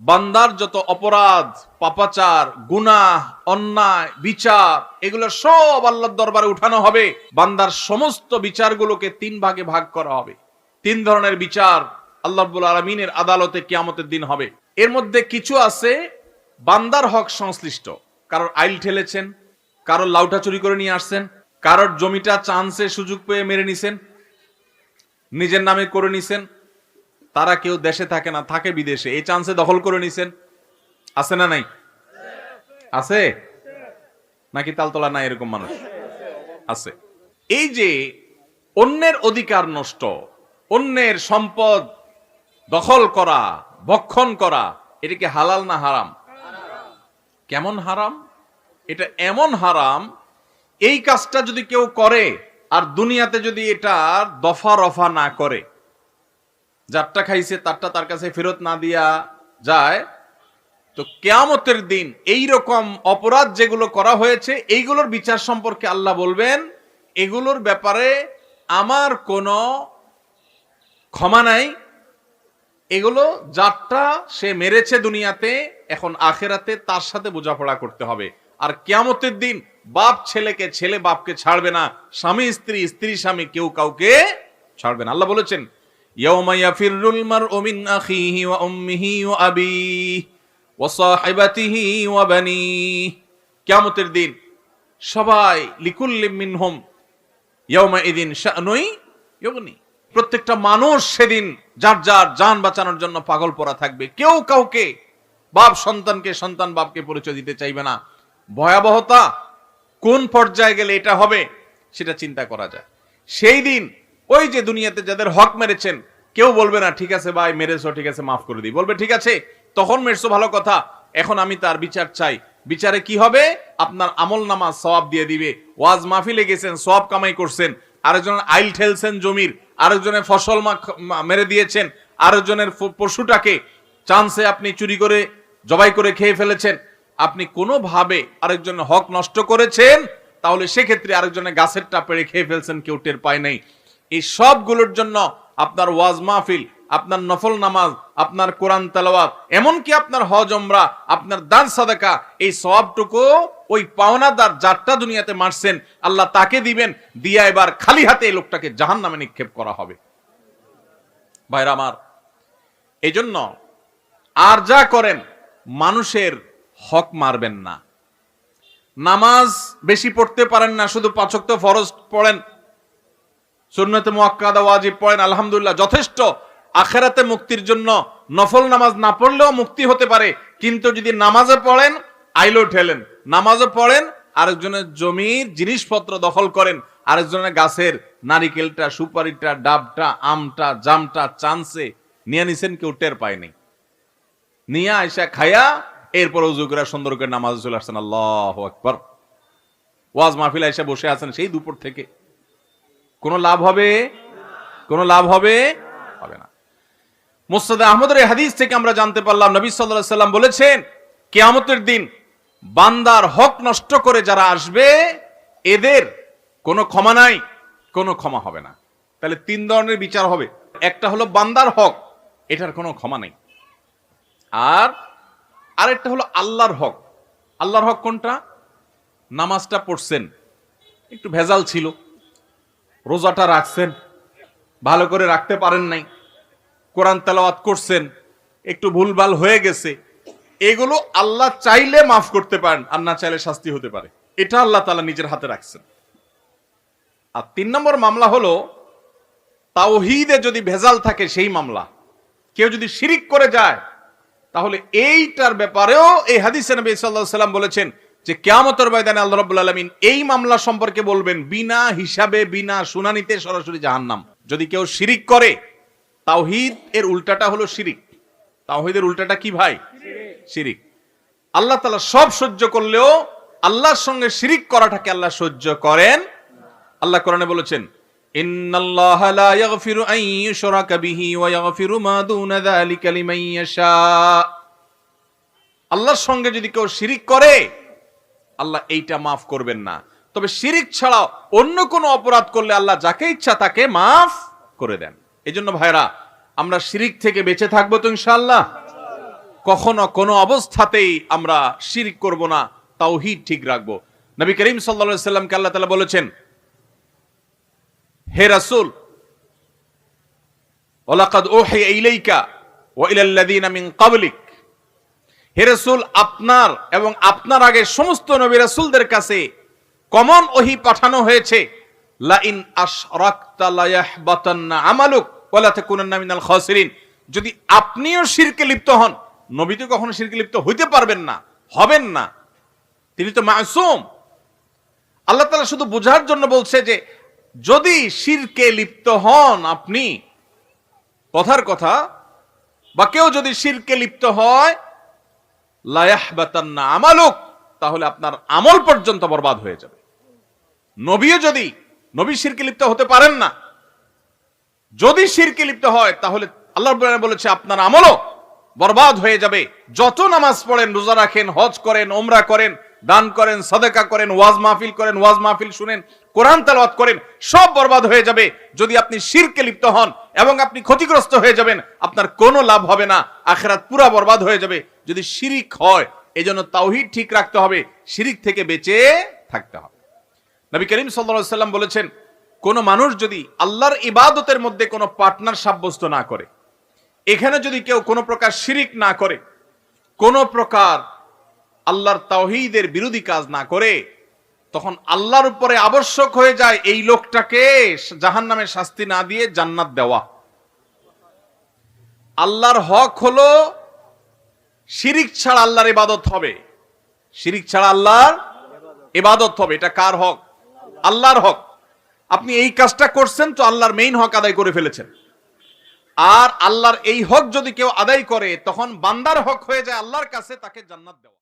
বান্দার যত অপরাধ, পাপাচার, গুনাহ, অন্যায়, বিচার, এগুলো সব আল্লাহর দরবারে উঠানো হবে। বান্দার সমস্ত বিচারগুলোকে তিন ভাগে ভাগ করা হবে। তিন ধরনের বিচার আল্লাহ রাব্বুল আলামিনের আদালতে কিয়ামতের দিন হবে। এর মধ্যে কিছু আছে বান্দার হক সংশ্লিষ্ট। কারোর আইল ঠেলেছেন, কারোর লাউটা চুরি করে নিয়ে আসছেন, কারোর জমিটা চান্সে সুযোগ পেয়ে মেরে নিছেন, নিজের নামে করে নিছেন। তারা কেউ দেশে থাকে না, থাকে বিদেশে, এই চান্সে দখল করে নিছেন। আছে না নাই? আছে নাকি তালতলা নাই? এরকম মানুষ আছে। এই যে অন্যের অধিকার নষ্ট, অন্যের সম্পদ দখল করা, ভক্ষণ করা, এটা কি হালাল না হারাম? কেমন হারাম? এটা এমন হারাম, এই কাজটা যদি কেউ করে আর দুনিয়াতে যদি এটা দফা রফা না করে, যারটা খাইছে তারটা তার কাছে ফেরত না দিয়া যায়, তো কিয়ামতের দিন এই রকম অপরাধ যেগুলো করা হয়েছে এইগুলোর বিচার সম্পর্কে আল্লাহ বলবেন, এগুলোর ব্যাপারে আমার কোনো ক্ষমা নাই। এগুলো যারটা সে মেরেছে দুনিয়াতে, এখন আখেরাতে তার সাথে বোঝাপড়া করতে হবে। আর কিয়ামতের দিন বাপ ছেলেকে, ছেলে বাপকে ছাড়বে না, স্বামী স্ত্রী, স্ত্রী স্বামী, কেউ কাউকে ছাড়বে না। আল্লাহ বলেছেন, ইয়াউমা ইয়াফিরুল মারউ মিন আখিহি ওয়া উম্মিহি ওয়া আবিহি ওয়া সাহিবাতিহি ওয়া বানিহি। কিয়ামতের দিন সবাই লিকুল্লি মিনহুম ইয়াউমা ইদিন শানুই ইউগনি। প্রত্যেকটা মানুষ সেদিন যার যার জান বাঁচানোর জন্য পাগল পড়া থাকবে। কেউ কাউকে, বাপ সন্তানকে, সন্তান বাপকে পরিচয় দিতে চাইবে না। ভয়াবহতা কোন পর্যায়ে গেলে এটা হবে সেটা চিন্তা করা যায়। সেই দিন ওই যে দুনিয়াতে যাদের হক মেরেছেন, কেউ বলবে না ঠিক আছে ভাই মেরেছো, ঠিক আছে মাফ করে দিই। বলবে ঠিক আছে তখন মেরেছো, ভালো কথা, এখন আমি তার বিচার চাই। বিচারে কি হবে? আপনার আমল নামা সওয়াব দিয়ে দিবে। ওয়াজ মাহফিলে গেছেন, সওয়াব কামাই করছেন, আরেকজনের আইল ঠেলছেন জমির, আরেকজনের ফসল মেরে দিয়েছেন, আরেকজনের পশুটাকে চান্সে আপনি চুরি করে জবাই করে খেয়ে ফেলেছেন, আপনি কোনোভাবে আরেকজনের হক নষ্ট করেছেন, তাহলে সেক্ষেত্রে আরেকজনের গাছেরটা পেড়ে খেয়ে ফেলছেন, কেউ টের পায় নাই। এই সবগুলোর জন্য আপনার ওয়াজ মাহফিল, আপনার নফল নামাজ, আপনার কোরআন তেলাওয়াত, এমনকি আপনার হজ উমরা, আপনার দান সাদাকা, এই সওয়াবটুকু ওই পাওনাদার যারটা দুনিয়াতে মারছেন আল্লাহ তাকে দিবেন, দিয়া এবার খালি হাতে এই লোকটাকে জাহান্নামে নিক্ষেপ করা হবে। ভাইরা আমার, এই জন্য আর যা করেন মানুষের হক মারবেন না। নামাজ বেশি পড়তে পারেন না, শুধু 5 ওয়াক্ত ফরজ পড়েন, সুন্নতে মুআক্কাদা ওয়াজিব পড়েন, আলহামদুলিল্লাহ যথেষ্ট। আখিরাতে মুক্তির জন্য নফল নামাজ না পড়লেও মুক্তি হতে পারে। কিন্তু যদি নামাজে পড়েন আইলো ঠেলেন, নামাজে পড়েন আরেকজনের জমির জিনিসপত্র দখল করেন, আরেকজনের গাছের নারিকেলটা, সুপারিটা, ডাবটা, আমটা, জামটা চান্সে নিয়ে নিছেন, কেউ টের পায়নি, নিয়ে আয়সা খায়া এরপর ওযু করে সুন্দর করে নামাজে চলে আসছেন। আল্লাহু আকবার। ওয়াজ মাহফিল আয়সা বসে আছেন সেই দুপুর থেকে, কোনো লাভ হবে? কোনো লাভ হবে? হবে না। মুসনাদ আহমদের এই হাদিস থেকে আমরা জানতে পারলাম, নবী সাল্লাল্লাহু আলাইহি সাল্লাম বলেছেন, কিয়ামতের দিন বান্দার হক নষ্ট করে যারা আসবে এদের কোনো ক্ষমা নাই, কোনো ক্ষমা হবে না। তাহলে 3 ধরনের বিচার হবে। একটা হলো বান্দার হক, এটার কোনো ক্ষমা নেই। আর আরেকটা হলো আল্লাহর হক। আল্লাহর হক কোনটা? নামাজটা পড়ছেন, একটু ভেজাল ছিল, রোজাটা রাখছেন, ভালো করে রাখতে পারেন নাই, কোরআন তেলাওয়াত করছেন, একটু ভুলভাল হয়ে গেছে, এগুলো আল্লাহ চাইলে মাফ করতে পারেন, আর না চাইলে শাস্তি হতে পারে। এটা আল্লাহ তাআলা নিজের হাতে রাখছেন। আর 3 নম্বর মামলা হলো তাওহীদে যদি ভেজাল থাকে, সেই মামলা। কেউ যদি শিরিক করে যায়, তাহলে এইটার ব্যাপারেও এই হাদিসে নবী সাল্লাল্লাহু আলাইহি ওয়াসাল্লাম বলেছেন যে কিয়ামতের ময়দানে আল্লাহ রাব্বুল আলামিন এই মামলা সম্পর্কে বলবেন, বিনা হিসাবে, বিনা শুনানিতে সরাসরি জাহান্নাম। যদি কেউ শিরিক করে, তাওহীদ এর উল্টাটা হলো শিরিক। তাওহীদের উল্টাটা কি ভাই? শিরিক। আল্লাহ তাআলা সব সহ্য করলেও আল্লাহর সঙ্গে শিরিক করাটাকে আল্লাহ সহ্য করেন। আল্লাহ কোরআনে বলেছেন, ইন্নাল্লাহা লা ইয়াগফিরু আন ইউশরাকা বিহি ওয়া ইয়াগফিরু মা দুনা যালিকা লিমান ইয়াশা। আল্লাহর সঙ্গে যদি কেউ শিরিক করে আল্লাহ এইটা মাফ করবেন না। তবে শিরিক ছাড়া অন্য কোনো অপরাধ করলে আল্লাহ যাকে ইচ্ছা তাকে মাফ করে দেন। এই জন্য ভাইরা, আমরা শিরিক থেকে বেঁচে থাকবো তো ইনশাআল্লাহ। কখনো কোনো অবস্থাতেই আমরা শিরক করব না, তাওহীদ ঠিক রাখবো। নবী করিম সাল্লাল্লাহু আলাইহি সাল্লামকে আল্লাহ তাআলা বলেছেন, হে রাসূল, ওয়ালাকাদ উহিয়া ইলাইকা ওয়া ইলাল লাযিনা মিন ক্বাবলিক, হে রাসূল, আপনার এবং আপনার আগে সমস্ত নবী রাসূলদের কাছে কমন ওহী পাঠানো হয়েছে, লা ইন আশরাকতা লা ইয়াহবাতান্না আমালুক ওয়া লা তাকুনান্না মিনাল খাসিরিন। যদি আপনিও শিরকে লিপ্ত হন, নবী তো কখনো শিরকে লিপ্ত হইতে পারবেন না, হবেন না, তিনি তো মাসুম। আল্লাহ তাআলা শুধু বোঝার জন্য বলছে যে যদি শিরকে লিপ্ত হন আপনি, কথার কথা, বা কেউ যদি শিরকে লিপ্ত হয়, লা ইয়াহবাতান্না আমালুক, তাহলে আপনার আমল পর্যন্ত বরবাদ হয়ে যাবে। নবীও যদি নবী শিরকে লিপ্ত হতে পারেন না, যদি শিরকে লিপ্ত হয় তাহলে আল্লাহ রাব্বুল আলামিন বলেছে আপনার আমলও বরবাদ হয়ে যাবে। যত নামাজ পড়েন, রোজা রাখেন, হজ করেন, উমরা করেন, দান করেন, সাদাকা করেন, ওয়াজ মাহফিল করেন, ওয়াজ মাহফিল শুনেন, কোরআন তেলাওয়াত করেন, সব বরবাদ হয়ে যাবে যদি আপনি শিরকে লিপ্ত হন, এবং আপনি ক্ষতিগ্রস্ত হয়ে যাবেন, আপনার কোনো লাভ হবে না, আখিরাত পুরা বরবাদ হয়ে যাবে যদি শিরিক হয়। এজন্য তাওহীদ ঠিক রাখতে হবে, শিরিক থেকে বেঁচে থাকতে হবে। নবী করিম সাল্লাল্লাহু আলাইহি সাল্লাম বলেছেন, কোন মানুষ যদি আল্লাহর ইবাদতের মধ্যে কোনো পার্টনার সাব্যস্ত না করে, এখানে যদি কেউ কোনো প্রকার শিরিক না করে, কোনো প্রকার আল্লাহর তাওহীদের বিরোধী কাজ না করে, তখন আল্লাহর উপরে আবশ্যক হয়ে যায় এই লোকটাকে জাহান্নামের শাস্তি না দিয়ে জান্নাত দেওয়া। আল্লাহর হক হলো শিরিক ছাড়া আল্লাহর ইবাদত হবে, শিরিক ছাড়া আল্লাহর ইবাদত হবে। এটা কার হক? আল্লাহর হক। আপনি এই কাজটা করছেন তো আল্লাহর মেইন হক আদায় করে ফেলেছেন। আর আল্লাহর এই হক যদি কেউ আদায় করে, তখন বান্দার হক হয়ে যায় আল্লাহর কাছে তাকে জান্নাত দেওয়া।